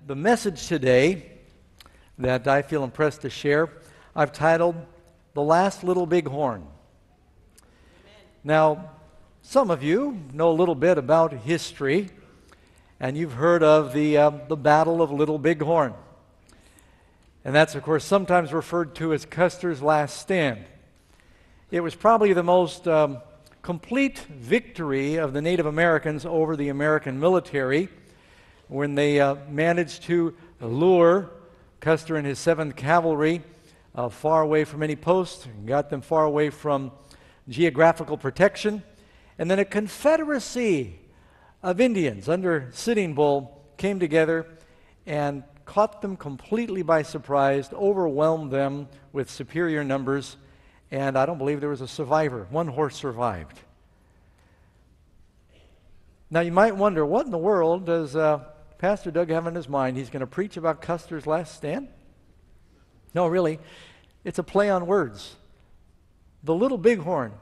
the message today that I feel impressed to share, I've titled, The Last Little Big Horn. Amen. Now, some of you know a little bit about history, and you've heard of the Battle of Little Big Horn. And that's, of course, sometimes referred to as Custer's Last Stand. It was probably the most complete victory of the Native Americans over the American military when they managed to lure Custer and his 7th Cavalry far away from any post, and got them far away from geographical protection. And then a confederacy of Indians under Sitting Bull came together and caught them completely by surprise, overwhelmed them with superior numbers, and I don't believe there was a survivor. One horse survived. Now you might wonder, what in the world does Pastor Doug have in his mind? He's going to preach about Custer's Last Stand? No, really. It's a play on words. The Little Bighorn.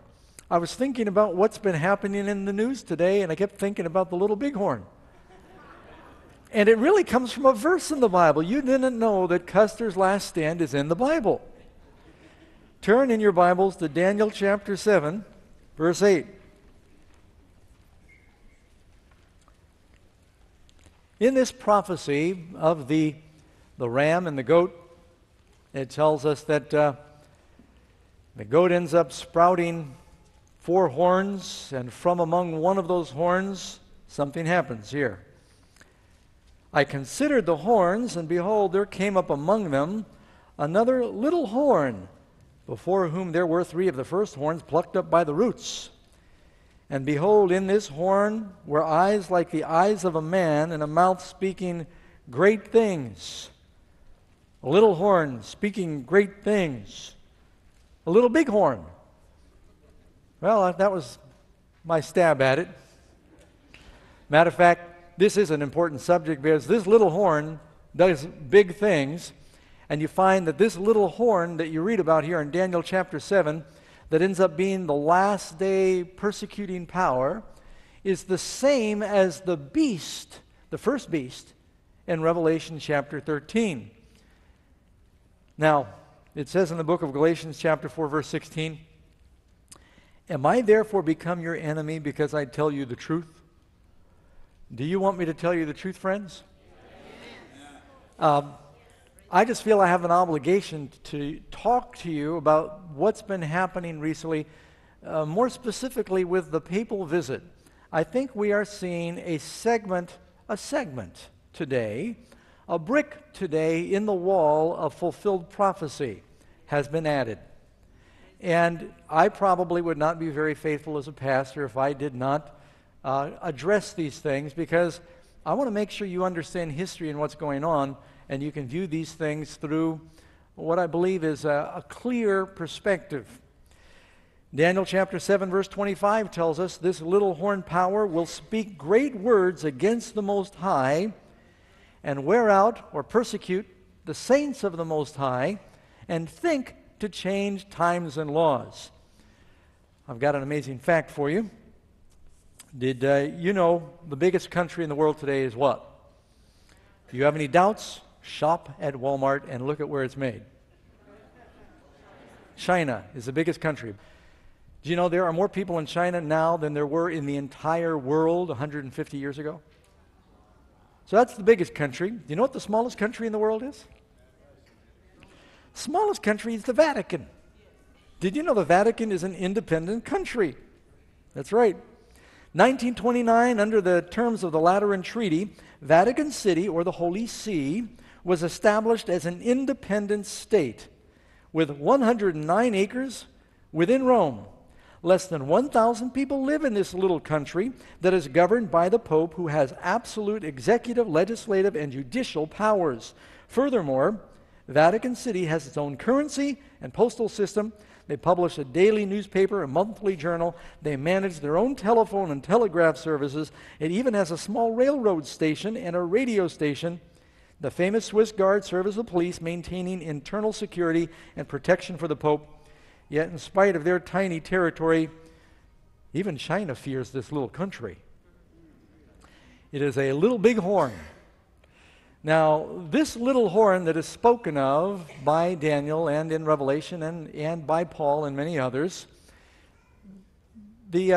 I was thinking about what's been happening in the news today, and I kept thinking about the Little Bighorn. And it really comes from a verse in the Bible. You didn't know that Custer's Last Stand is in the Bible. Turn in your Bibles to Daniel chapter 7, verse 8. In this prophecy of the ram and the goat, it tells us that the goat ends up sprouting 4 horns, and from among one of those horns, something happens here. I considered the horns, and behold, there came up among them another little horn, before whom there were 3 of the first horns plucked up by the roots. And behold, in this horn were eyes like the eyes of a man, and a mouth speaking great things. A little horn speaking great things. A little big horn. Well, that was my stab at it. Matter of fact, this is an important subject because this little horn does big things. And you find that this little horn that you read about here in Daniel chapter 7, that ends up being the last day persecuting power, is the same as the beast, the first beast, in Revelation chapter 13. Now, it says in the book of Galatians chapter 4, verse 16, "Am I therefore become your enemy because I tell you the truth?" Do you want me to tell you the truth, friends? I just feel I have an obligation to talk to you about what's been happening recently, more specifically with the papal visit. I think we are seeing a segment today, a brick today in the wall of fulfilled prophecy has been added. And I probably would not be very faithful as a pastor if I did not address these things, because I want to make sure you understand history and what's going on, and you can view these things through what I believe is a clear perspective. Daniel chapter 7 verse 25 tells us, "This little horn power will speak great words against the Most High, and wear out or persecute the saints of the Most High, and think to change times and laws." I've got an amazing fact for you. Did you know the biggest country in the world today is what? Do you have any doubts? Shop at Walmart and look at where it's made. China is the biggest country. Do you know there are more people in China now than there were in the entire world 150 years ago? So that's the biggest country. Do you know what the smallest country in the world is? Smallest country is the Vatican. Did you know the Vatican is an independent country? That's right. 1929, under the terms of the Lateran Treaty, Vatican City, or the Holy See, was established as an independent state with 109 acres within Rome. Less than 1,000 people live in this little country that is governed by the Pope, who has absolute executive, legislative, and judicial powers. Furthermore, Vatican City has its own currency and postal system. They publish a daily newspaper, a monthly journal. They manage their own telephone and telegraph services. It even has a small railroad station and a radio station. The famous Swiss Guards serve as the police, maintaining internal security and protection for the Pope. Yet, in spite of their tiny territory, even China fears this little country. It is a little big horn Now, this little horn that is spoken of by Daniel and in Revelation and by Paul and many others, many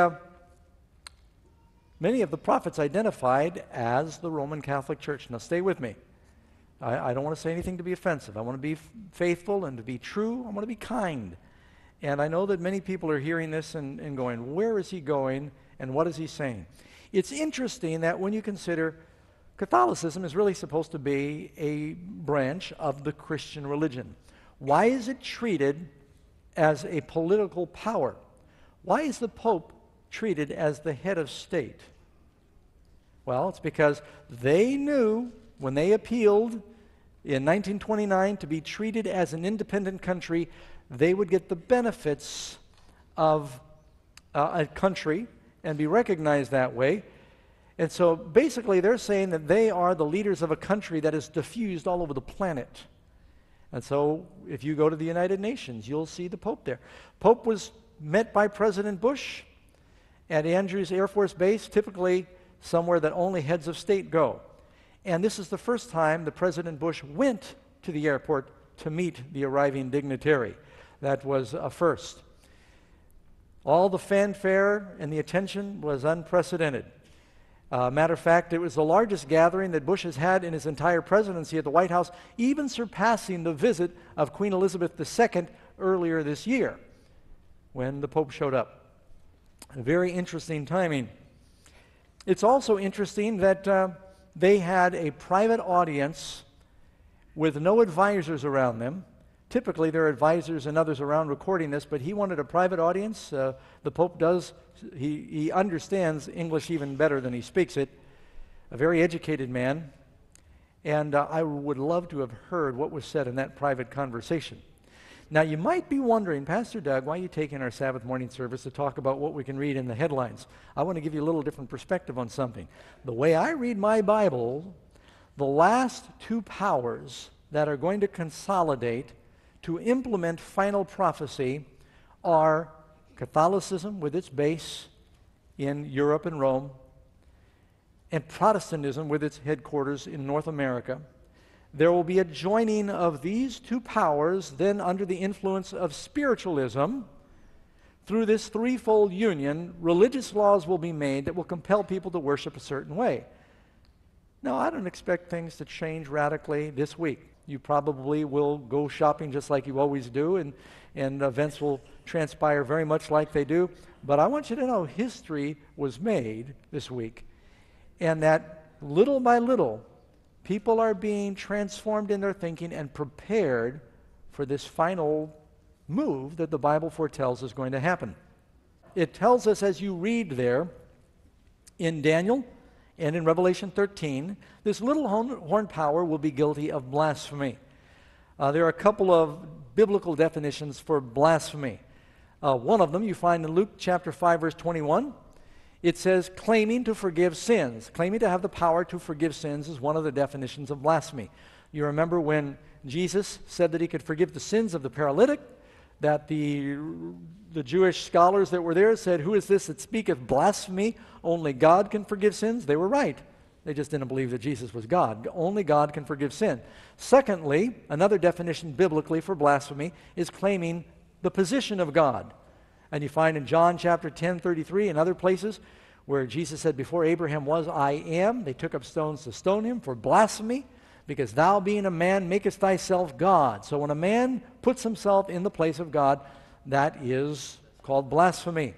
of the prophets identified as the Roman Catholic Church. Now, stay with me. I don't want to say anything to be offensive. I want to be faithful and to be true. I want to be kind. And I know that many people are hearing this and going, where is he going and what is he saying? It's interesting that when you consider Catholicism is really supposed to be a branch of the Christian religion. Why is it treated as a political power? Why is the Pope treated as the head of state? Well, it's because they knew when they appealed in 1929 to be treated as an independent country, they would get the benefits of a country and be recognized that way. And so basically they're saying that they are the leaders of a country that is diffused all over the planet. And so if you go to the United Nations, you'll see the Pope there. Pope was met by President Bush at Andrews Air Force Base, typically somewhere that only heads of state go. And this is the first time that President Bush went to the airport to meet the arriving dignitary. That was a first. All the fanfare and the attention was unprecedented. Matter of fact, it was the largest gathering that Bush has had in his entire presidency at the White House, even surpassing the visit of Queen Elizabeth II earlier this year when the Pope showed up. Very interesting timing. It's also interesting that they had a private audience with no advisors around them. Typically, there are advisors and others around recording this, but he wanted a private audience. The Pope does. He understands English even better than he speaks it. A very educated man. And I would love to have heard what was said in that private conversation. Now, you might be wondering, Pastor Doug, why are you taking our Sabbath morning service to talk about what we can read in the headlines? I want to give you a little different perspective on something. The way I read my Bible, the last two powers that are going to consolidate to implement final prophecy are Catholicism with its base in Europe and Rome, and Protestantism with its headquarters in North America. There will be a joining of these two powers then under the influence of spiritualism. Through this threefold union, religious laws will be made that will compel people to worship a certain way. Now, I don't expect things to change radically this week. You probably will go shopping just like you always do, and events will transpire very much like they do. But I want you to know history was made this week, and that little by little, people are being transformed in their thinking and prepared for this final move that the Bible foretells is going to happen. It tells us, as you read there in Daniel and in Revelation 13, this little horn power will be guilty of blasphemy. There are a couple of biblical definitions for blasphemy. One of them you find in Luke chapter 5, verse 21. It says, claiming to forgive sins. Claiming to have the power to forgive sins is one of the definitions of blasphemy. You remember when Jesus said that he could forgive the sins of the paralytic, that the Jewish scholars that were there said, who is this that speaketh blasphemy? Only God can forgive sins. They were right. They just didn't believe that Jesus was God. Only God can forgive sin. Secondly, another definition biblically for blasphemy is claiming the position of God. And you find in John chapter 10:33 and other places where Jesus said, before Abraham was, I am. They took up stones to stone him for blasphemy, because thou being a man makest thyself God. So when a man puts himself in the place of God, that is called blasphemy.